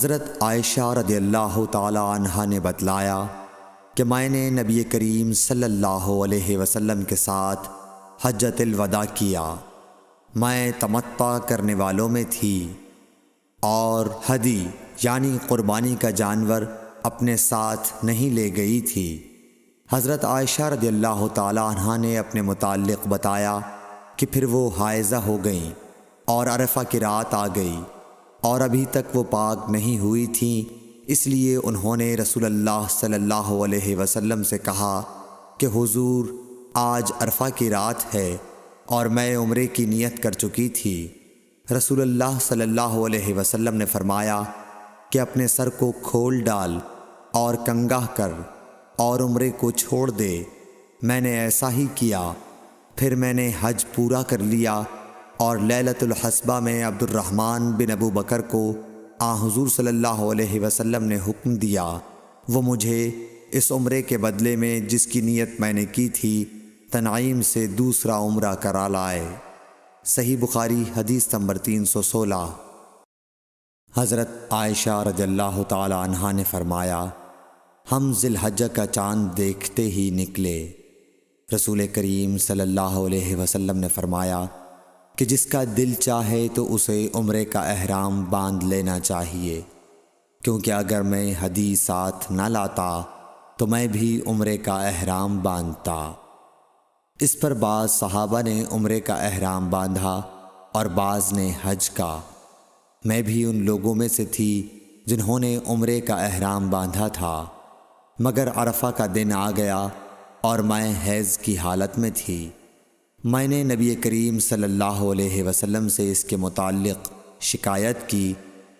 حضرت عائشہ رضی اللہ تعالی عنہا نے بتلایا کہ میں نے نبی کریم صلی اللہ علیہ وسلم کے ساتھ حجۃ الوداع کیا۔ میں تمتع کرنے والوں میں تھی اور ہدی یعنی قربانی کا جانور اپنے ساتھ نہیں لے گئی تھی۔ حضرت عائشہ رضی اللہ تعالی عنہا نے اپنے متعلق بتایا کہ پھر وہ حائضہ ہو گئیں اور عرفہ کی رات آ گئی اور ابھی تک وہ پاک نہیں ہوئی تھیں، اس لیے انہوں نے رسول اللہ صلی اللہ علیہ وسلم سے کہا کہ حضور آج عرفہ کی رات ہے اور میں عمرے کی نیت کر چکی تھی۔ رسول اللہ صلی اللہ علیہ وسلم نے فرمایا کہ اپنے سر کو کھول ڈال اور کنگا کر اور عمرے کو چھوڑ دے۔ میں نے ایسا ہی کیا، پھر میں نے حج پورا کر لیا اور لیلۃ الحصبہ میں عبد الرحمن بن ابو بکر کو حضور صلی اللہ علیہ وسلم نے حکم دیا وہ مجھے اس عمرے کے بدلے میں جس کی نیت میں نے کی تھی تنعیم سے دوسرا عمرہ کرا لائے۔ صحیح بخاری حدیث نمبر 316۔ حضرت عائشہ رضی اللہ تعالی عنہا نے فرمایا ہم ذی الحجہ کا چاند دیکھتے ہی نکلے۔ رسول کریم صلی اللہ علیہ وسلم نے فرمایا کہ جس کا دل چاہے تو اسے عمرے کا احرام باندھ لینا چاہیے، کیونکہ اگر میں ہدی ساتھ نہ لاتا تو میں بھی عمرے کا احرام باندھتا۔ اس پر بعض صحابہ نے عمرے کا احرام باندھا اور بعض نے حج کا۔ میں بھی ان لوگوں میں سے تھی جنہوں نے عمرے کا احرام باندھا تھا، مگر عرفہ کا دن آ گیا اور میں حیض کی حالت میں تھی۔ میں نے نبی کریم صلی اللہ علیہ وسلم سے اس کے متعلق شکایت کی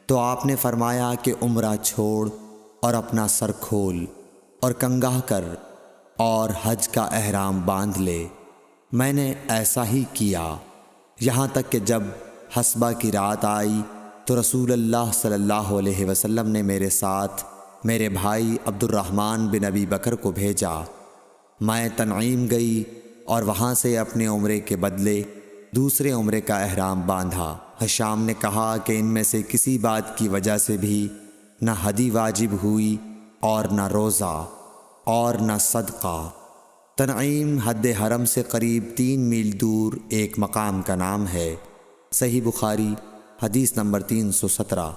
تو آپ نے فرمایا کہ عمرہ چھوڑ اور اپنا سر کھول اور کنگا کر اور حج کا احرام باندھ لے۔ میں نے ایسا ہی کیا، یہاں تک کہ جب حصبہ کی رات آئی تو رسول اللہ صلی اللہ علیہ وسلم نے میرے ساتھ میرے بھائی عبد الرحمن بن ابی بکر کو بھیجا۔ میں تنعیم گئی اور وہاں سے اپنے عمرے کے بدلے دوسرے عمرے کا احرام باندھا۔ ہشام نے کہا کہ ان میں سے کسی بات کی وجہ سے بھی نہ ہدی واجب ہوئی اور نہ روزہ اور نہ صدقہ۔ تنعیم حد حرم سے قریب 3 میل دور ایک مقام کا نام ہے۔ صحیح بخاری حدیث نمبر 317۔